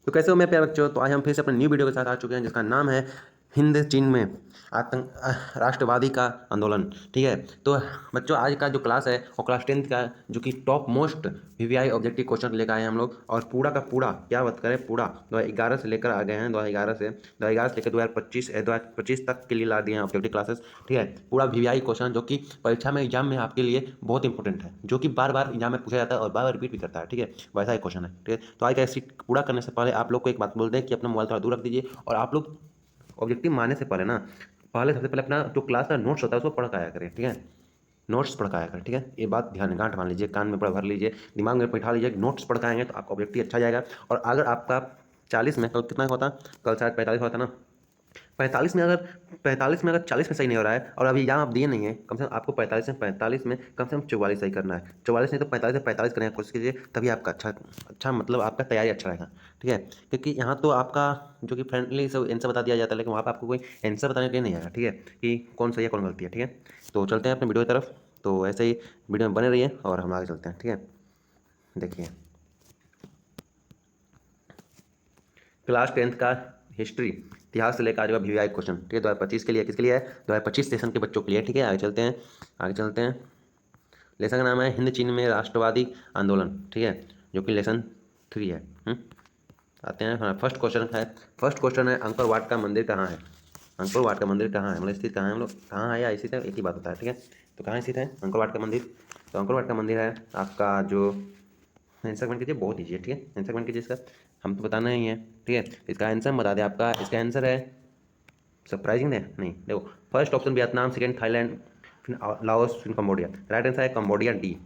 तो कैसे हो मेरे प्यारे बच्चों। तो आज हम फिर से अपने न्यू वीडियो के साथ आ चुके हैं जिसका नाम है हिंद चीन में राष्ट्रवादी का आंदोलन। ठीक है। तो बच्चों आज का जो क्लास है वो क्लास 10th का जो कि top most VVI objective question लेकर आए हैं हम लोग। और पूरा का पूरा क्या बात करें, पूरा 2011 से लेकर आ गए हैं। 2011 से लेकर 2025 तक के लिए ला दिए हैं ऑब्जेक्टिव क्लासेस। ठीक है। पूरा वीवीआई क्वेश्चन जो कि परीक्षा में एग्जाम में आपके लिए बहुत इंपॉर्टेंट है, जो कि बार बार एग्जाम में पूछा जाता है और बार बार रिपीट भी करता है। ठीक है। वैसा एक क्वेश्चन है। ठीक है। तो आज का ऐसी पूरा करने से पहले आप लोग को एक बात बोल दें कि अपना मोबाइल थोड़ा दूर रख दीजिए और आप लोग ऑब्जेक्टिव मारने से पहले ना सबसे पहले अपना जो क्लास का नोट्स होता है उसको पढ़ के आया करें। ठीक है। नोट्स पढ़ के आया करें। ठीक है। ये बात ध्यान गांठ मान लीजिए, कान में पूरा भर लीजिए, दिमाग में बैठा लीजिए। नोट्स पढ़ के आएंगे तो आपका ऑब्जेक्टिव अच्छा जाएगा। और अगर आपका 40 में, कल कितना होता, कल शायद 45 होता ना, 45 में अगर 40 में सही नहीं हो रहा है और अभी एग्जाम आप दिए नहीं है, कम से कम आपको 45 में कम से कम 44 सही करना है। 44 नहीं तो 45 से 45 करने की कोशिश कीजिए, तभी आपका अच्छा मतलब आपका तैयारी अच्छा रहेगा। ठीक है। क्योंकि यहाँ तो आपका जो कि फ्रेंडली सब आंसर बता दिया जाता है, लेकिन वहाँ पर आपको कोई आंसर बताने के लिए नहीं आएगा। ठीक है। कि कौन सही है कौन गलती है। ठीक है। तो चलते हैं अपने वीडियो की तरफ। तो ऐसे ही वीडियो में बने रहिए और हम आगे चलते हैं। ठीक है। देखिए क्लास 10th का हिस्ट्री इतिहास से लेकर आज का वीवीआई क्वेश्चन। ठीक है। 2025 के लिए, किसके लिए है? 2025 सेशन के बच्चों के लिए। ठीक है। आगे चलते हैं। लेसन का नाम है हिंद चीन में राष्ट्रवादी आंदोलन। ठीक है। जो कि लेसन 3 है। आते हैं। हाँ, फर्स्ट क्वेश्चन है अंकोर वाट का मंदिर कहाँ है? अंकोर वाट का मंदिर कहाँ है, मतलब स्थित कहाँ है, हम लोग कहाँ है या स्थित है, एक ही बात होता है। ठीक है। तो कहाँ स्थित है अंकोर वाट का मंदिर? तो अंकोर वाट का मंदिर है आपका जो, आंसर कमेंट कीजिए, बहुत ईजी है। ठीक है। आंसर कमेंट कीजिए इसका, हम तो बताना ही है। ठीक है। इसका आंसर बता दें आपका, इसका आंसर है सरप्राइजिंग है नहीं, देखो first option Vietnam, second Thailand, फिर लाओस, फिर कंबोडिया। राइट आंसर है कंबोडिया, डी।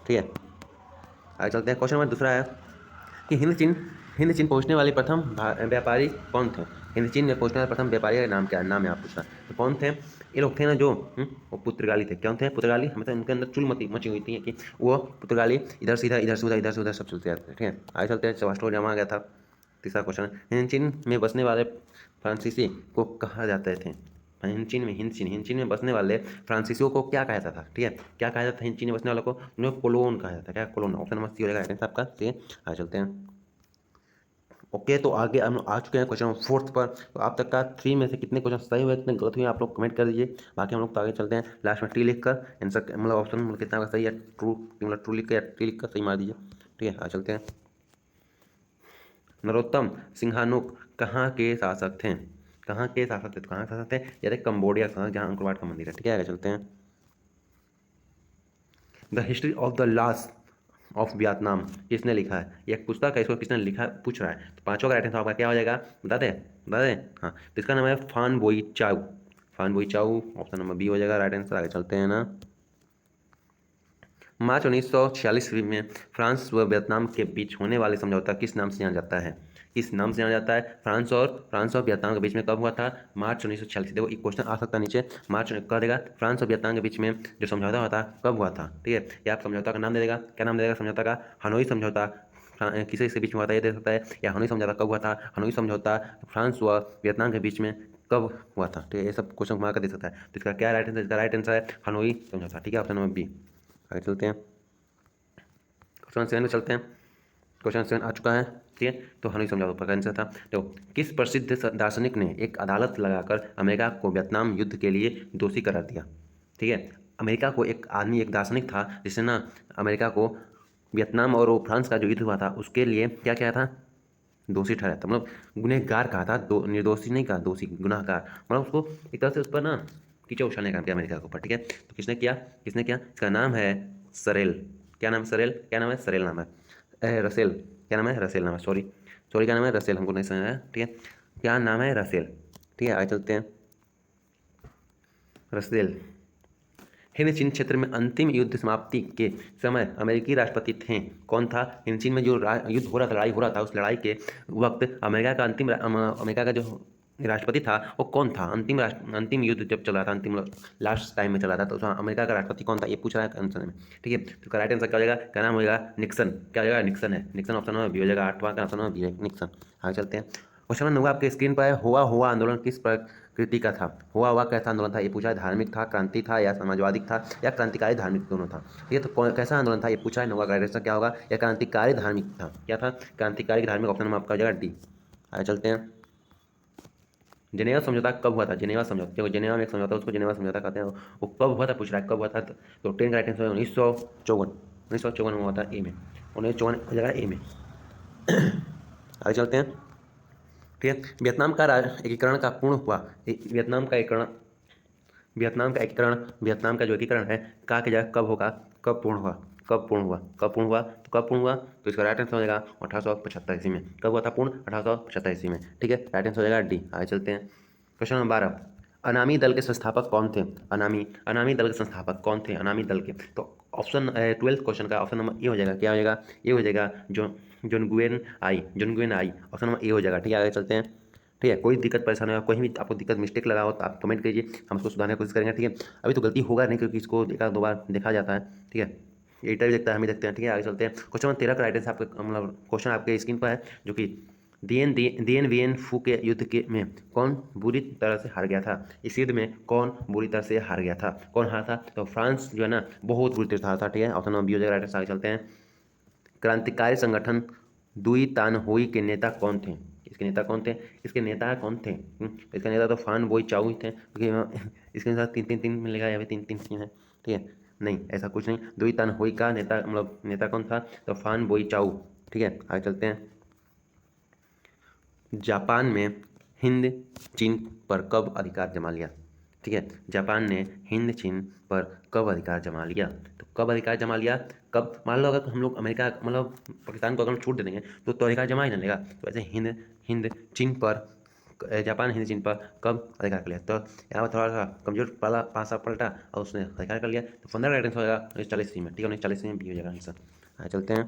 ठीक है। आगे चलते हैं। क्वेश्चन नंबर दूसरा है कि हिंद चीन पहुंचने वाले प्रथम व्यापारी कौन थे? हिंद चीन में पहुंचने वाले प्रथम व्यापारी का नाम क्या है? नाम है आप पूछना। तो कौन थे ये लोग? थे ना जो वो पुर्तगाली थे। कौन थे? पुर्तगाली। मतलब उनके अंदर चुल मची हुई थी कि वो पुर्तगाली इधर से इधर, इधर से उधर, इधर से उधर सब चलते जाते थे। ठीक है। आगे चलते हैं। सेवास्टोपोल जमा आ गया था। तीसरा क्वेश्चन, हिंद चीन में बसने वाले फ्रांसीसी को कहा जाते थे? हिंद चीन में बसने वाले फ्रांसीसियों को क्या कहा जाता था? ठीक है। क्या कहा जाता है हिंद चीन में बसने वालों को? उन्हें कोलोन कहा जाता है। क्या कोलोन? ऑप्शन नंबर सी हो जाएगा आंसर आपका। ठीक है। आगे चलते हैं। ओके। तो आगे हम लोग आ चुके हैं क्वेश्चन नंबर 4 पर। तो आप तक का 3 में से कितने क्वेश्चन सही हुए, कितने गलत हुए, आप लोग कमेंट कर दीजिए। बाकी हम लोग तो आगे चलते हैं। लास्ट में टी लिख कर आंसर, मतलब ऑप्शन मतलब कितना का सही है, ट्रू मतलब ट्रू लिख कर या टी लिख कर सही मार दीजिए। ठीक है। आगे चलते हैं। नरोत्तम सिंहानुक कहाँ के शासक थे? कहाँ के शासक थे? तो कहाँ के शासक थे? या थे कंबोडिया के शासक, जहाँ अंकोर वाट का मंदिर है। ठीक है। आगे चलते हैं। The history of the last of Vietnam किसने लिखा है? ये एक पुस्तक है, इसको किसने लिखा पूछ रहा है। तो पांचों का राइट आंसर आपका क्या हो जाएगा, बता दें? हाँ, तो इसका नाम है फान बोई चाउ। फान बोई चाउ, ऑप्शन नंबर बी हो जाएगा राइट आंसर। आगे चलते हैं ना। मार्च 1946 ईस्वी में फ्रांस व वियतनाम के बीच होने वाले समझौता किस नाम से जाना जाता है? किस नाम से जाना जाता है? फ्रांस और वियतनाम के बीच में कब हुआ था? मार्च 1946। देखो एक क्वेश्चन आ सकता है नीचे, मार्च कह देगा फ्रांस और वियतनाम के बीच में जो समझौता हुआ था कब हुआ था। ठीक है। या आप समझौता का नाम दे देगा, क्या नाम दे देगा समझौता का? हनोई समझौता। किसी के बीच में हुआ था ये दे सकता है, या हनोई समझौता कब हुआ था? हनोई समझौता फ्रांस व वियतनाम के बीच में कब हुआ था? ठीक है। ये सब क्वेश्चन घुमा कर दे सकता है। तो इसका क्या राइट आंसर? इसका राइट आंसर है हनोई समझौता। ठीक है। Option number B. आगे चलते हैं। क्वेश्चन 7 में चलते हैं। क्वेश्चन 7 आ चुका है। ठीक है। तो हमें समझा दो आंसर था। तो किस प्रसिद्ध दार्शनिक ने एक अदालत लगाकर अमेरिका को वियतनाम युद्ध के लिए दोषी करार दिया? ठीक है। अमेरिका को एक आदमी, एक दार्शनिक था जिसने ना अमेरिका को वियतनाम और वो फ्रांस का जो युद्ध हुआ था उसके लिए क्या क्या था, दोषी ठहराया था। मतलब गुनहगार कहा था, निर्दोषी नहीं कहा, दोषी गुनाहगार। मतलब उसको एक तरह से उस पर ना कीचड़ उछालने का किया अमेरिका के ऊपर। ठीक है। तो किसने किया? इसका नाम है सरेल। क्या नाम है? सरेल। क्या नाम है? सरेल नाम है। रसेल। क्या नाम है? रसेल नाम है। सॉरी सॉरी, क्या नाम है? रसेल। हमको नहीं समझ आया। ठीक है। क्या नाम है? रसेल। ठीक है। आगे चलते हैं। रसेल हिंद चीन क्षेत्र में अंतिम युद्ध समाप्ति के समय अमेरिकी राष्ट्रपति थे, कौन था? हिंद चीन में जो युद्ध हो रहा था, लड़ाई हो रहा था, उस लड़ाई के वक्त अमेरिका का जो राष्ट्रपति था वो कौन था? अंतिम युद्ध जब चल रहा था, अंतिम लास्ट टाइम में चला था, तो उसमें अमेरिका का राष्ट्रपति कौन था ये पूछ रहा है आंसर में। ठीक है। तो इसका राइट आंसर क्या हो जाएगा? क्या नाम हो जाएगा? निक्सन। क्या हो जाएगा? निक्सन है। निक्सन ऑप्शन नंबर बी हो जाएगा। 8वां का ऑप्शन नंबर बी है, निक्सन। आगे चलते हैं। क्वेश्चन नंबर 9 आपके स्क्रीन पर है। हुआ हुआ आंदोलन कृति का था। हुआ कैसा आंदोलन था, ये पूछा है। धार्मिक था, क्रांति था, या समाजवादी था, या क्रांतिकारी धार्मिक, दोनों था। ठीक है, तो कैसा आंदोलन था ये पूछा है, नोवा का क्या होगा, या क्रांतिकारी धार्मिक था। क्या था, क्रांतिकारी धार्मिक। ऑप्शन नंबर आपका हो जाएगा डी। आगे चलते हैं। जेनेवा समझौता कब हुआ था, जेनेवा समझौता, देखो जेनेवा में एक समझौता, उसको जेनेवा समझौता कहते हैं। वो कब हुआ था पूछ रहा है, कब हुआ था। तो 10 का राइट आंसर 1954 में हुआ था, ए में। 1954 हो जाएगा ए में। आगे चलते हैं। ठीक है, वियतनाम का एकीकरण का पूर्ण हुआ। वियतनाम का एकीकरण, वियतनाम का जो एकीकरण है का की जगह कब होगा, कब पूर्ण हुआ, कब पूर्ण हुआ, तो इसका राइट आंसर हो जाएगा 1875 ईस्वी में। कब हुआ था पूर्ण, 1875 ईस्वी में। ठीक है, राइट आंसर हो जाएगा डी। आगे चलते हैं। क्वेश्चन नंबर 12, अनामी दल के संस्थापक कौन थे। अनामी दल के संस्थापक कौन थे, अनामी दल के। तो ऑप्शन 12th क्वेश्चन का ऑप्शन नंबर ए हो जाएगा। क्या हो जाएगा, ये हो जाएगा जोनगुएन आई। ऑप्शन नंबर ए हो जाएगा। ठीक है, आगे चलते हैं। ठीक है, कोई दिक्कत परेशानी हो, कोई भी आपको दिक्कत मिस्टेक लगा हो तो आप कमेंट कीजिए, हम उसको सुधारने की कोशिश करेंगे। ठीक है, अभी तो गलती होगा नहीं क्योंकि इसको एक दो बार देखा जाता है। ठीक है, एडिटर भी देखता है, हम भी देखते हैं। ठीक है, आगे चलते हैं। क्वेश्चन नंबर 13 का राइट आंसर आपके मतलब क्वेश्चन आपके स्क्रीन पर है, जो कि दिएन वियन फू के युद्ध के में कौन बुरी तरह से हार गया था। इस युद्ध में कौन बुरी तरह से हार गया था, कौन हारा था, तो फ्रांस जो है ना बहुत बुरी तरह से हारा था। ठीक है, ऑप्शन नंबर बी हो जाएगा राइट आंसर। आगे चलते हैं। क्रांतिकारी संगठन दुई तान हुई के नेता कौन थे, इसके नेता कौन थे, इसके नेता कौन थे। इसके नेता तो फान बोई चाऊ ही थे, क्योंकि इसके साथ तीन तीन तीन मिलेगा, या फिर तीन तीन तीन है। ठीक है, नहीं ऐसा कुछ नहीं। दुई तान हुई का नेता मतलब नेता कौन था, तो फान बोई चाऊ। ठीक है, आगे चलते हैं। जापान में हिंद चीन पर कब अधिकार जमा लिया। ठीक है, जापान ने हिंद चीन पर कब अधिकार जमा लिया, तो कब अधिकार जमा लिया, कब। मान लो अगर हम लोग अमेरिका मतलब पाकिस्तान को अगर छूट दे देंगे तो अधिकार जमा ही नहीं लेगा। तो ऐसे हिंद चीन पर, जापान हिंद चीन पर कब अधिकार कर लिया। तो यहाँ पर थोड़ा सा कमजोर वाला पासा पलटा और उसने अधिकार कर लिया। तो 15 का राइट आंसर हो जाएगा 1940 में। ठीक है, 1940 में भी हो जाएगा आंसर। आगे चलते हैं।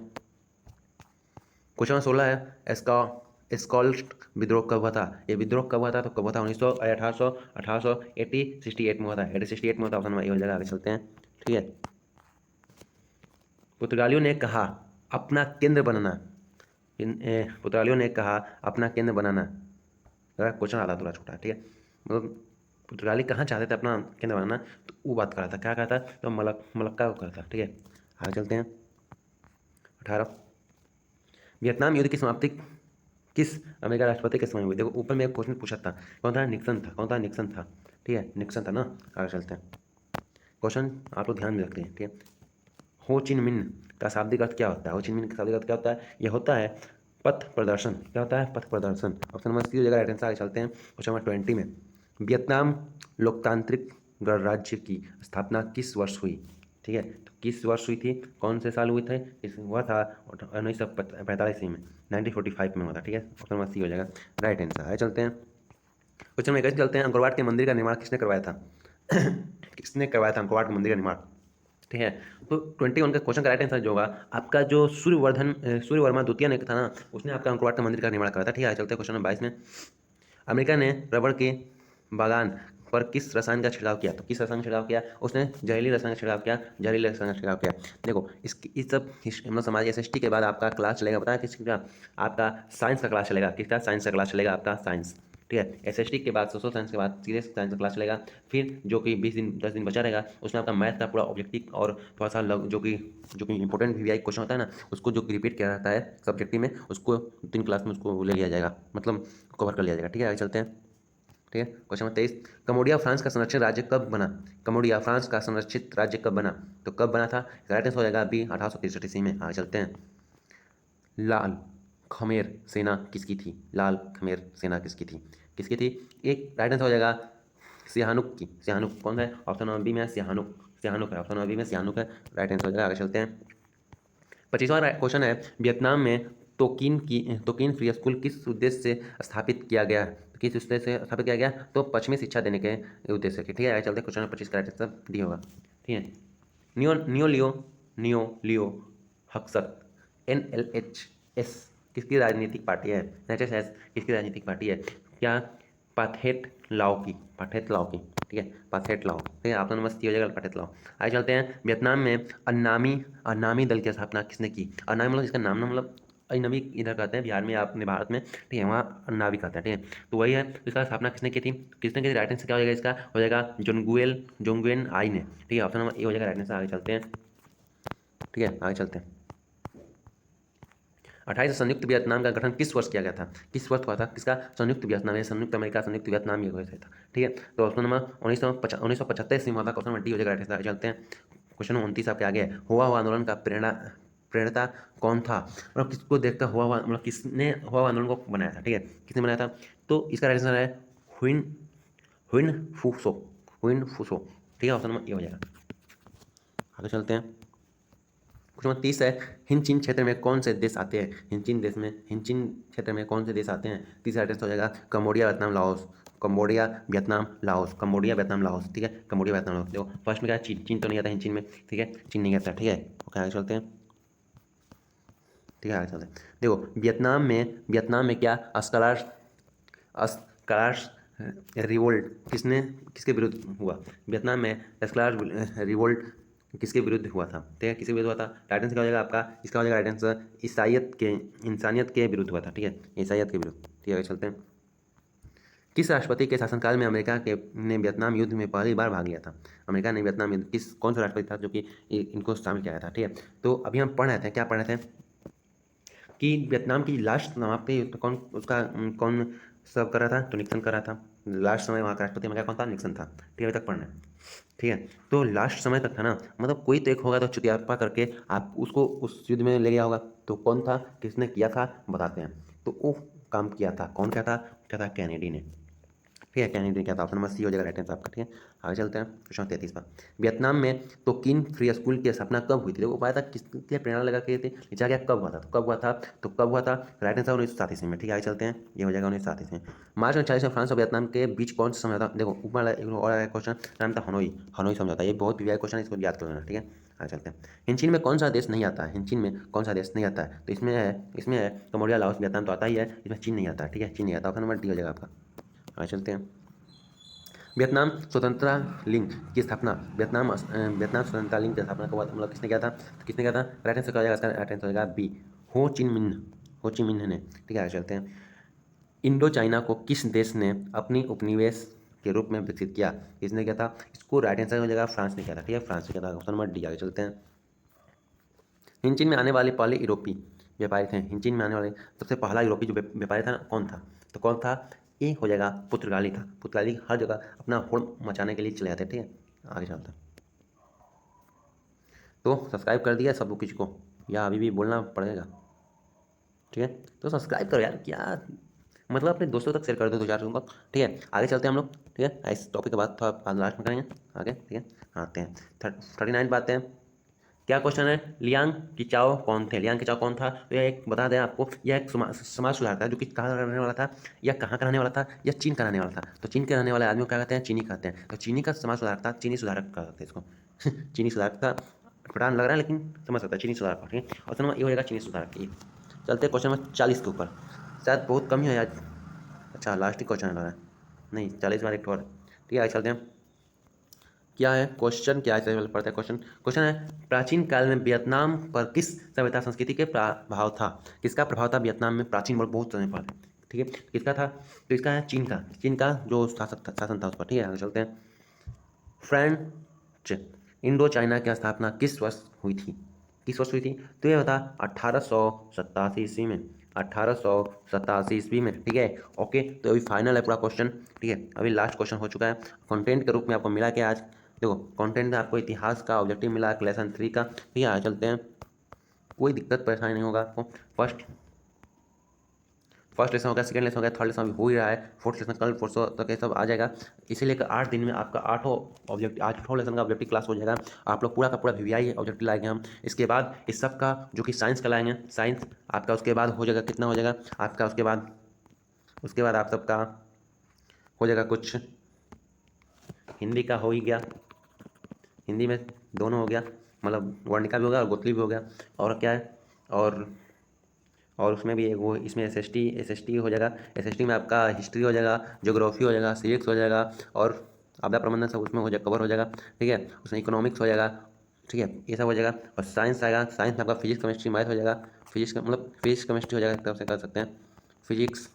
क्वेश्चन नंबर 16 है, इसका स्कॉल्ट विद्रोह कब हुआ था। ये विद्रोह कब हुआ था, तो कब हुआ था 1900 1800 68 में हुआ था। 68 में हुआ था। ऑप्शन नंबर ए हो जाएगा। आगे चलते हैं। ठीक है, पुर्तगालियों ने कहा अपना केंद्र बनाना, पुर्तगालियों ने कहा अपना केंद्र बनाना। क्वेश्चन आता थोड़ा छोटा। ठीक है, मतलब पुर्तगाली कहाँ चाहते थे अपना केंद्र बनाना, तो वो बात कर रहा था। क्या कहा था, तो मलक्का को कहा था। ठीक है, आगे चलते हैं। 18, वियतनाम युद्ध की समाप्ति किस अमेरिका राष्ट्रपति के समय हुई। देखो ऊपर में एक क्वेश्चन पूछा था, कौन था, निक्सन था। कौन था, निक्सन था। ठीक है, निक्सन था ना। आगे चलते हैं। क्वेश्चन आप लोग ध्यान में रखते हैं। ठीक है, हो चिन मिन का शाब्दिक अर्थ क्या होता है। हो चिन मिन का शाब्दिक अर्थ क्या होता है, यह होता है पथ प्रदर्शन। क्या होता है, पथ प्रदर्शन। ऑप्शन नंबर सी हो जाएगा राइट आंसर। आगे चलते हैं। क्वेश्चन नंबर 20 में, वियतनाम लोकतांत्रिक गणराज्य की स्थापना किस वर्ष हुई। ठीक है, तो किस वर्ष हुई थी, कौन से साल हुए थे, इस हुआ था 1945 में, 1945 में हुआ था। ठीक है, ऑप्शन नंबर सी हो जाएगा राइट आंसर। आगे चलते हैं। क्वेश्चन में कैसे चलते हैं। अंकोर वाट के मंदिर का निर्माण किसने करवाया था किसने करवाया था अंकोर वाट के मंदिर का निर्माण। ठीक है, तो 21 का क्वेश्चन का राइट आंसर जो होगा आपका, जो सूर्यवर्मा द्वितीय ने था ना, उसने आपका अंकोर वाट का मंदिर का निर्माण कराया था। ठीक है, चलते हैं क्वेश्चन नंबर 22 में, अमेरिका ने रबड़ के बागान पर किस रसायन का छिड़काव किया। तो किस रसायन का छिड़काव किया, उसने जहरीली रसायन का छिड़काव किया, जहरीले रसायन का छिड़काव किया। देखो इस सब मतलब समाज एसएसटी के बाद आपका क्लास चलेगा, बताया किसका, आपका साइंस का क्लास चलेगा। किसका, साइंस का क्लास चलेगा आपका, साइंस। ठीक है, एसएसटी के बाद सोशल साइंस के बाद सीधे साइंस का क्लास चलेगा। फिर जो कि 10 दिन बचा रहेगा उसमें आपका मैथ का पूरा ऑब्जेक्टिव और थोड़ा सा जो कि इंपॉर्टेंट वीवीआई क्वेश्चन होता है ना, उसको जो कि रिपीट किया जाता है सब्जेक्टिव में, उसको 3 क्लास में उसको ले लिया जाएगा, मतलब कवर कर लिया जाएगा। ठीक है, आगे चलते हैं। ठीक है, क्वेश्चन नंबर 23, कम्बोडिया फ्रांस का संरक्षित राज्य कब बना। कम्बोडिया फ्रांस का संरक्षित राज्य कब बना, तो कब बना था, राइट आंसर हो जाएगा बी 1863 ईस्वी में। आगे चलते हैं। लाल खमेर सेना किसकी थी, लाल खमेर सेना किसकी थी, एक राइट आंसर हो जाएगा सिहानुक की। सिहानुक कौन है, ऑप्शन नंबर बी में सिहानुक है। ऑप्शन नंबर बी में सिहानुक है, राइट आंसर हो जाएगा। आगे चलते हैं। 25वां क्वेश्चन है, वियतनाम में तोकिन फ्री स्कूल किस उद्देश्य से स्थापित किया गया। तो किस उद्देश्य से स्थापित किया गया, तो पश्चिमी शिक्षा देने के उद्देश्य से। ठीक है, आगे चलते हैं। क्वेश्चन नंबर 25 का राइट आंसर डी होगा। ठीक है, नियो लियो हक्सक NLHS किसकी राजनीतिक पार्टी है, NHS किसकी राजनीतिक पार्टी है, क्या पाठेत लाओ की। ठीक है, पाथेट लाओ। ठीक है, ऑप्शन नंबर सी हो जाएगा पाठेत लाओ। आगे चलते हैं। वियतनाम में अन्नामी अन्नामी दल की स्थापना किसने की। अन्नामी मतलब इसका नाम ना मतलब अजनबी इधर कहते हैं बिहार में या अपने भारत में, ठीक है, वहाँ अन्नाबी कहते हैं, ठीक है। तो वही है, तो इसका स्थापना किसने की थी, किसने की थी, राइट आंसर क्या हो जाएगा इसका, हो जाएगा जोंगुएन आई ने, ठीक है, ऑप्शन नंबर ए हो जाएगा राइट आंसर। आगे चलते हैं, ठीक है, आगे चलते हैं। 28 संयुक्त वियतनाम का गठन किस वर्ष किया गया था, किस वर्ष हुआ था, किसका, संयुक्त वियतनाम, संयुक्त अमेरिका, संयुक्त वियतनाम ये वैसे था, ठीक है। तो ऑप्शन नंबर 1975 ईस्वी में हुआ था, क्वेश्चन नंबर डी हो जाएगा राइट आंसर। चलते हैं क्वेश्चन 29 आपके आगे है, हुआ आंदोलन का प्रेरणा कौन था, मतलब किसको देखकर हुआ मतलब किसने हुआ आंदोलन को बनाया था, ठीक है, किसने बनाया था। तो इसका राइट आंसर है हुइन हुइन फूसो, हुइन फूसो, ठीक है, ऑप्शन नंबर ए हो जाएगा। आगे चलते हैं, क्वेश्चन नंबर 30 है, हिंदचीन क्षेत्र में कौन से देश आते हैं, हिंदचीन क्षेत्र में कौन से देश आते हैं। तीसरा एड्रेस हो जाएगा Cambodia Vietnam Laos, Cambodia Vietnam Laos, Cambodia Vietnam Laos, ठीक है, कंबोडिया वियतनाम लाओस। देखो फर्स्ट में क्या है, चीन तो नहीं आता हिंदचीन में, ठीक है, चीन नहीं आता, ठीक है। ओके आगे चलते हैं, ठीक है, आगे चलते हैं। देखो वियतनाम में क्या स्कलार्स रिवोल्ट किसके विरुद्ध हुआ, वियतनाम में स्कलार्स रिवोल्ट किसके विरुद्ध हुआ था, ठीक है, किसके विरुद्ध हुआ था। राइट आंसर क्या हो जाएगा आपका, इसका हो जाएगा राइट आंसर इंसानियत के विरुद्ध हुआ था, ठीक है, ईसाइयत के विरुद्ध, ठीक है। आगे चलते हैं, किस राष्ट्रपति के शासनकाल में अमेरिका के ने वियतनाम युद्ध में पहली बार भाग लिया था, अमेरिका ने वियतनाम युद्ध कौन सा राष्ट्रपति था जो कि इनको शामिल किया गया था, ठीक है। तो अभी हम पढ़ रहे थे, क्या पढ़ रहे थे कि वियतनाम की लास्ट समाप्ति तो कौन सर्व कर रहा था, तो निक्सन कर रहा था। लास्ट समय वहाँ का राष्ट्रपति हमारे कौन था, निक्सन था, ठीक है, अभी तक पढ़ना है, ठीक है। तो लास्ट समय तक था ना, मतलब कोई तो एक होगा तो चुतियापा करके आप उसको उस युद्ध में ले गया होगा, तो कौन था, किसने किया था, बताते हैं। तो वो काम किया था, कौन क्या था कैनेडी ने, ठीक है, कैनेडी ने क्या था, ऑप्शन नंबर सी हो जाएगा राइट आंसर आपका, ठीक है। आगे चलते हैं क्वेश्चन 33 पर, वियतनाम में तो किन फ्री स्कूल की स्थापना कब हुई थी, देखो पाया था किसके प्रेरणा लगा के थी, नीचे क्या कब हुआ था, कब हुआ था, राइट आंसर 1937 में, ठीक है। आगे चलते हैं, ये हो जाएगा 1937 में। मार्च 1940 में फ्रांस और वियतनाम के बीच कौन सा समझौता, देखो ऊपर वाला एक और आया क्वेश्चन, नाम था हनोई समझौता, ये बहुत वीआई क्वेश्चन है, इसको याद कर लेना, ठीक है। आगे चलते हैं, हिंचीन में कौन सा देश नहीं आता है, हिंचीन में कौन सा देश नहीं आता है, तो इसमें है कम्बोडिया लाओस वियतनाम तो आता ही है, इसमें चीन नहीं आता, ठीक है, चीन नहीं आता, ऑप्शन नंबर डी हो जाएगा आपका। आगे चलते हैं, वियतनाम स्वतंत्रता लिंग की स्थापना वियतनाम स्वतंत्रता लिंग की स्थापना कब हुआ था, मतलब किसने किया था, तो किसने किया था, राइट आंसर क्या हो जाएगा इसका, राइट आंसर हो जाएगा बी, हो ची मिन्ह ने, ठीक है। आगे चलते हैं, इंडो चाइना को किस देश ने अपनी उपनिवेश के रूप में विकसित किया, किसने किया था, इसको राइट आंसर हो जाएगा फ्रांस ने किया था, ठीक है, फ्रांस ने किया था, ऑप्शन नंबर डी। आगे चलते हैं, हिंचीन में आने वाले पहले यूरोपीय व्यापारी थे, हिंचीन में आने वाले सबसे पहला यूरोपीय जो व्यापारी था कौन था, तो कौन था, ये हो जाएगा पुर्तगाली था, पुर्तगाली हर जगह अपना होड़ मचाने के लिए चले जाते, ठीक है। आगे चलते हैं, तो सब्सक्राइब कर दिया सब कुछ को या अभी भी बोलना पड़ेगा, ठीक है। तो सब्सक्राइब करो यार, क्या मतलब अपने दोस्तों तक शेयर कर दो 2-4 लोगों को, ठीक है। आगे चलते हैं हम लोग, ठीक है, इस टॉपिक के बाद थोड़ा लास्ट में करेंगे आगे, ठीक है। आते हैं 39 बातें हैं, क्या क्वेश्चन है, लियांग किचाओ कौन थे, लियांग किचाओ कौन था, तो यह एक बता दें आपको, यह एक समाज सुधार था जो कि कहाँ का रहने वाला था, या कहाँ का रहने वाला था, या चीन का रहने वाला था। तो चीन के रहने वाले आदमी को क्या कहते हैं, चीनी कहते हैं, तो चीनी का समाज सुधारक था, चीनी सुधारक कहते हैं इसको चीनी सुधारक का पठान लग रहा है लेकिन समझ सकता है, चीनी सुधारक, ठीक है। ऑप्शन नंबर ए हो जाएगा चीनी सुधारक ये। चलते हैं क्वेश्चन नंबर 40 के ऊपर, शायद बहुत कम ही है आज, अच्छा लास्ट ही क्वेश्चन लग रहा है, नहीं 40 बार एक और, ठीक है। आगे चलते हैं, क्या है क्वेश्चन, क्या है चलिए पढ़ते हैं क्वेश्चन। क्वेश्चन है, प्राचीन काल में वियतनाम पर किस सभ्यता संस्कृति के प्रभाव था, किसका प्रभाव था वियतनाम में प्राचीन बहुत समय पहले, ठीक है, किसका था, तो इसका है चीन का जो शासन था उस पर, ठीक है। आगे चलते हैं, फ्रेंच इंडो चाइना की स्थापना किस वर्ष हुई थी, किस वर्ष हुई थी, तो ये बता 1887 ईस्वी में, 1887 ईस्वी में, ठीक है। ओके, तो अभी फाइनल है पूरा क्वेश्चन, ठीक है, अभी लास्ट क्वेश्चन हो चुका है। कंटेंट के रूप में आपको मिला क्या आज, देखो कंटेंट में आपको इतिहास का ऑब्जेक्टिव मिला लेसन 3 का, ठीक है। आगे चलते हैं, कोई दिक्कत परेशानी नहीं होगा आपको, फर्स्ट लेसन हो गया, सेकंड लेसन हो गया, थर्ड लेसन अभी हो ही रहा है, फोर्थ लेसन कल परसों तक ये सब आ जाएगा। इसीलिए 8 दिन में आपका 8 लेसन का ऑब्जेक्टिव क्लास हो जाएगा, आप लोग पूरा का पूरा वीवीआई ऑब्जेक्टिव लाएंगे हम। इसके बाद इस सब का जो कि साइंस का लाएंगे, साइंस आपका उसके बाद हो जाएगा, कितना हो जाएगा आपका, उसके बाद आप सबका हो जाएगा कुछ, हिंदी का हो ही गया, हिंदी में दोनों हो गया, मतलब वर्णिका भी हो गया और गोतली भी हो गया, और क्या है, और उसमें भी एक वो इसमें एस एस टी हो जाएगा, एस एस टी में आपका हिस्ट्री हो जाएगा, ज्योग्राफी हो जाएगा, सिविक्स हो जाएगा, और आपदा प्रबंधन सब उसमें हो जाएगा, कवर हो जाएगा, ठीक है। उसमें इकोनॉमिक्स हो जाएगा, ठीक है, ये सब हो जाएगा। और साइंस आएगा, साइंस में आपका फिजिक्स केमिस्ट्री मैथ हो जाएगा। फिजिक्स का मतलब फिजिक्स केमिस्ट्री हो जाएगा, एक तरफ से कर सकते हैं, फिजिक्स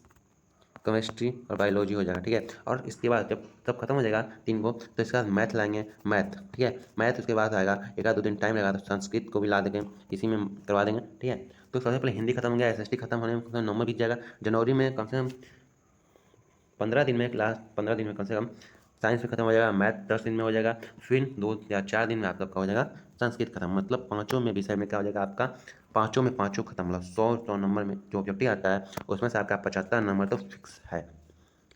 केमिस्ट्री और बायोलॉजी हो जाएगा। ठीक है, और इसके बाद जब सब खत्म हो जाएगा 3 को, तो इसके बाद मैथ लाएंगे, मैथ। ठीक है, मैथ उसके बाद आएगा, एक आध 2 दिन टाइम लगा, तो संस्कृत को भी ला देंगे, इसी में करवा देंगे। ठीक है, तो सबसे पहले हिंदी खत्म हो गया, एसएसटी खत्म होने में नवंबर बीत जाएगा। जनवरी में कम से कम 15 दिन में, क्लास 15 दिन में कम से कम साइंस में खत्म हो जाएगा, मैथ 10 दिन में हो जाएगा, फिर 2 या 4 दिन में आप सबका हो जाएगा संस्कृत खत्म। मतलब पाँचों में विषय में क्या हो जाएगा आपका, पाँचों में पाँचों खत्म। मतलब 100 नंबर में जो ऑब्जेक्टिव आता है उसमें से आपका 75 नंबर तो फिक्स है।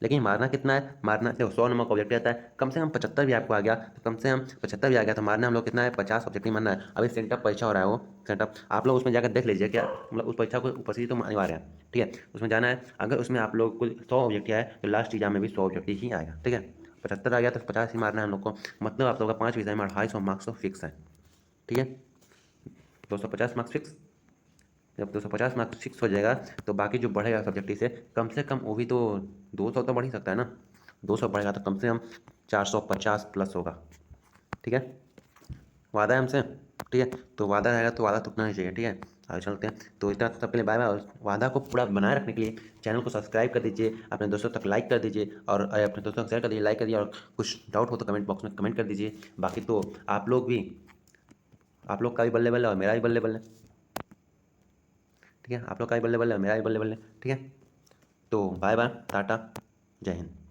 लेकिन मारना कितना है, मारना देखो 100 नंबर का ऑब्जेक्टिव आता है, कम से कम 75 भी आपको आ गया, तो कम से कम 75 भी आ गया, तो मारना हम लोग कितना है, 50 ऑब्जेक्टिव मारना है। अभी सेंटअप परीक्षा हो रहा है, वो सेंटअप आप लोग उसमें जाकर देख लीजिए क्या, मतलब उस परीक्षा को उपस्थित तो अनिवार्य है। ठीक है, उसमें जाना है, अगर उसमें आप लोग को 100 ऑब्जेक्टिव आए तो लास्ट एग्जाम में भी 100 ऑब्जेक्टिव ही आएगा। ठीक है, 75 आ गया तो 50 ही मारना है हम लोग को, मतलब आप लोग का 5 विषय में 250 मार्क्स तो फिक्स है। ठीक है, 250 मार्क्स फिक्स। जब 250 मार्क्स फिक्स हो जाएगा तो बाकी जो बढ़ेगा सब्जेक्टिव से कम वो भी तो 200 तो बढ़ ही सकता है ना, 200 बढ़ेगा तो कम से कम 450 प्लस होगा। ठीक है, वादा है हमसे। ठीक है, तो वादा रहेगा तो वादा टूटना नहीं चाहिए। ठीक है, आगे चलते हैं। तो इतना सबके लिए बाय बाय। और वादा को पूरा बनाए रखने के लिए चैनल को सब्सक्राइब कर दीजिए, अपने दोस्तों तक लाइक कर दीजिए, और अपने दोस्तों को शेयर कर दीजिए, लाइक कर दीजिए, और कुछ डाउट हो तो कमेंट बॉक्स में कमेंट कर दीजिए। बाकी तो आप लोग भी, आप लोग का भी बल्ले बल्ले और मेरा भी बल्ले बल्ले। ठीक है, आप लोग का भी बल्ले बल्ले और मेरा भी बल्ले बल्ले। ठीक है, तो बाय बाय, टाटा, जय हिंद।